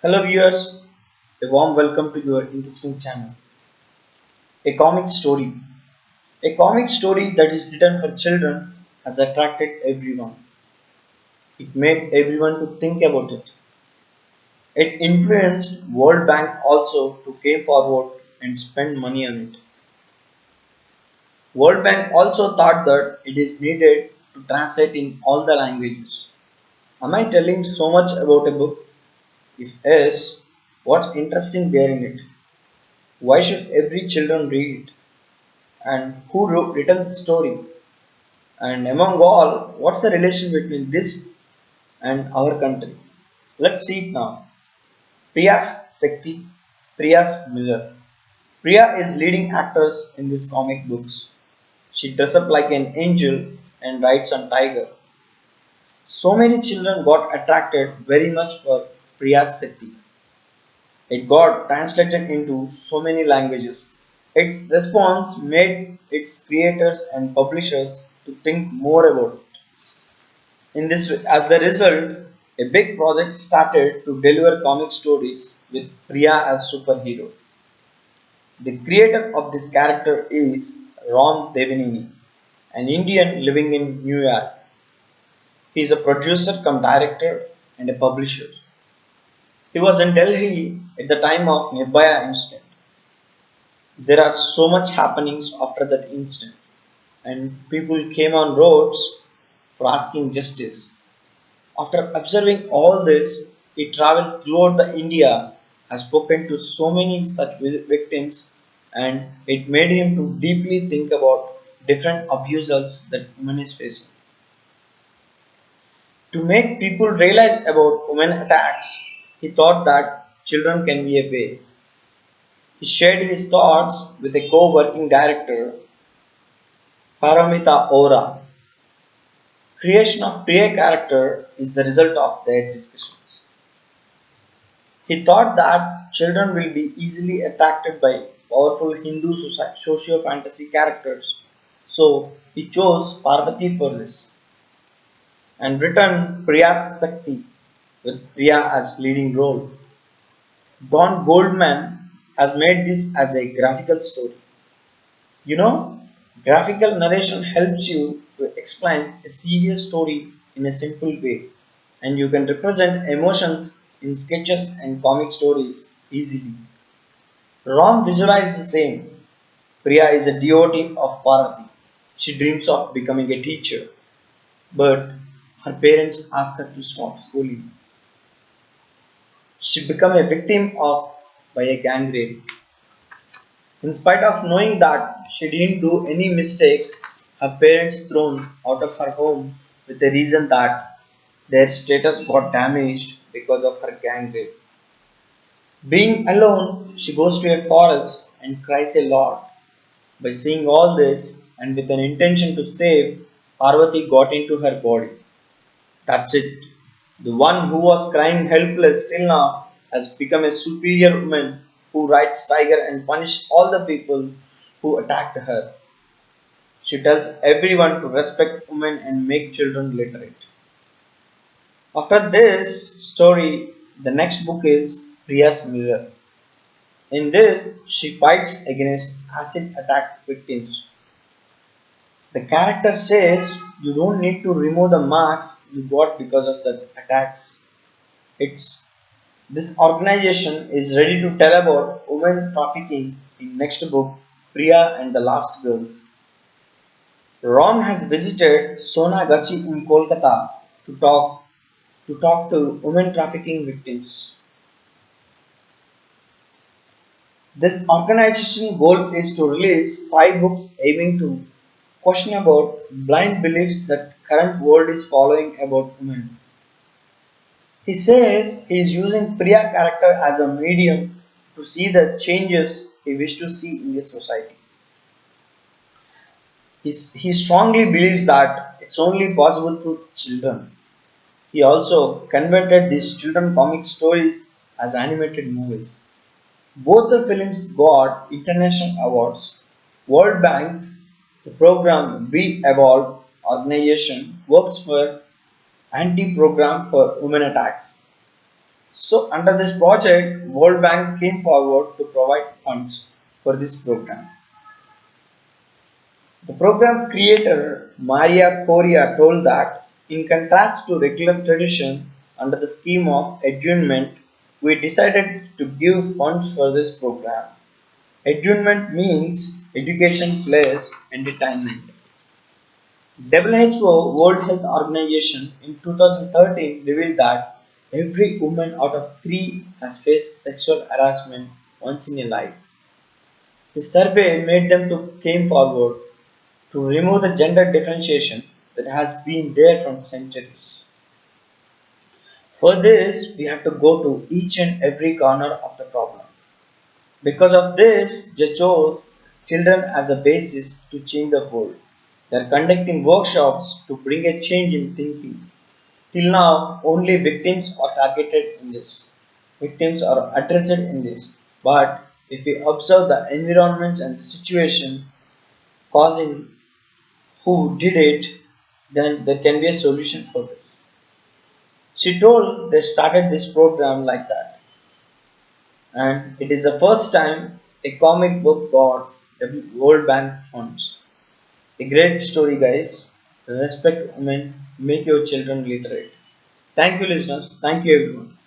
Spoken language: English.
Hello viewers, a warm welcome to your interesting channel. A comic story. A comic story that is written for children has attracted everyone. It made everyone to think about it. It influenced World Bank also to came forward and spend money on it. World Bank also thought that it is needed to translate in all the languages. Am I telling so much about a book? If yes, what's interesting there in it? Why should every children read it? And who wrote written the story? And among all, what's the relation between this and our country? Let's see it now. Priya's Shakti, Priya's Miller. Priya is leading actress in these comic books. She dresses up like an angel and rides on tiger. So many children got attracted very much for Priya's Shakti. It got translated into so many languages. Its response made its creators and publishers to think more about it. As the result, a big project started to deliver comic stories with Priya as superhero. The creator of this character is Ron Devanini, an Indian living in New York. He is a producer come director and a publisher. He was in Delhi at the time of Nirbhaya incident. There are so much happenings after that incident, and people came on roads for asking justice. After observing all this, he traveled throughout the India, has spoken to so many such victims, and it made him to deeply think about different abuses that women is facing. To make people realize about women attacks, he thought that children can be a way. He shared his thoughts with a co-working director, Paramita Ora. Creation of Priya character is the result of their discussions. He thought that children will be easily attracted by powerful Hindu socio-fantasy characters, so he chose Parvati for this and written Priya's Shakti with Priya as leading role. Don Goldman has made this as a graphical story. You know, graphical narration helps you to explain a serious story in a simple way, and you can represent emotions in sketches and comic stories easily. Ron visualized the same. Priya is a devotee of Parvati. She dreams of becoming a teacher, but her parents ask her to stop schooling. She become a victim of by a gang rape. In spite of knowing that she didn't do any mistake, her parents thrown out of her home with the reason that their status got damaged because of her gang rape. Being alone, she goes to a forest and cries a lot. By seeing all this and with an intention to save, Parvati got into her body. That's it. The one who was crying helpless till now has become a superior woman who rides tiger and punishes all the people who attacked her. She tells everyone to respect women and make children literate. After this story, the next book is Priya's Mirror. In this, she fights against acid attack victims. The character says you don't need to remove the marks you got because of the attacks. It's this organization is ready to tell about women trafficking in next book, Priya and the Last Girls. Ron has visited Sonagachi in Kolkata to talk to women trafficking victims. This organization goal is to release 5 books aiming to question about blind beliefs that current world is following about women. He says he is using Priya character as a medium to see the changes he wishes to see in this society. He strongly believes that it's only possible through children. He also converted these children comic stories as animated movies. Both the films got international awards. World Bank's the program We Evolve organization works for anti-program for women attacks. So under this project, World Bank came forward to provide funds for this program. The program creator Maria Correa told that, in contrast to regular tradition, under the scheme of edutainment, we decided to give funds for this program. Edutainment means education plus entertainment. WHO World Health Organization in 2013 revealed that every woman out of three has faced sexual harassment once in a life. The survey made them to came forward to remove the gender differentiation that has been there from centuries. For this, we have to go to each and every corner of the problem. Because of this, they chose children as a basis to change the world. They are conducting workshops to bring a change in thinking. Till now, only victims are targeted in this. Victims are addressed in this. But if we observe the environments and the situation causing who did it, then there can be a solution for this. She told they started this program like that, and it is the first time a comic book got the World Bank funds. A great story, guys. Respect women, make your children literate. Thank you, listeners. Thank you, everyone.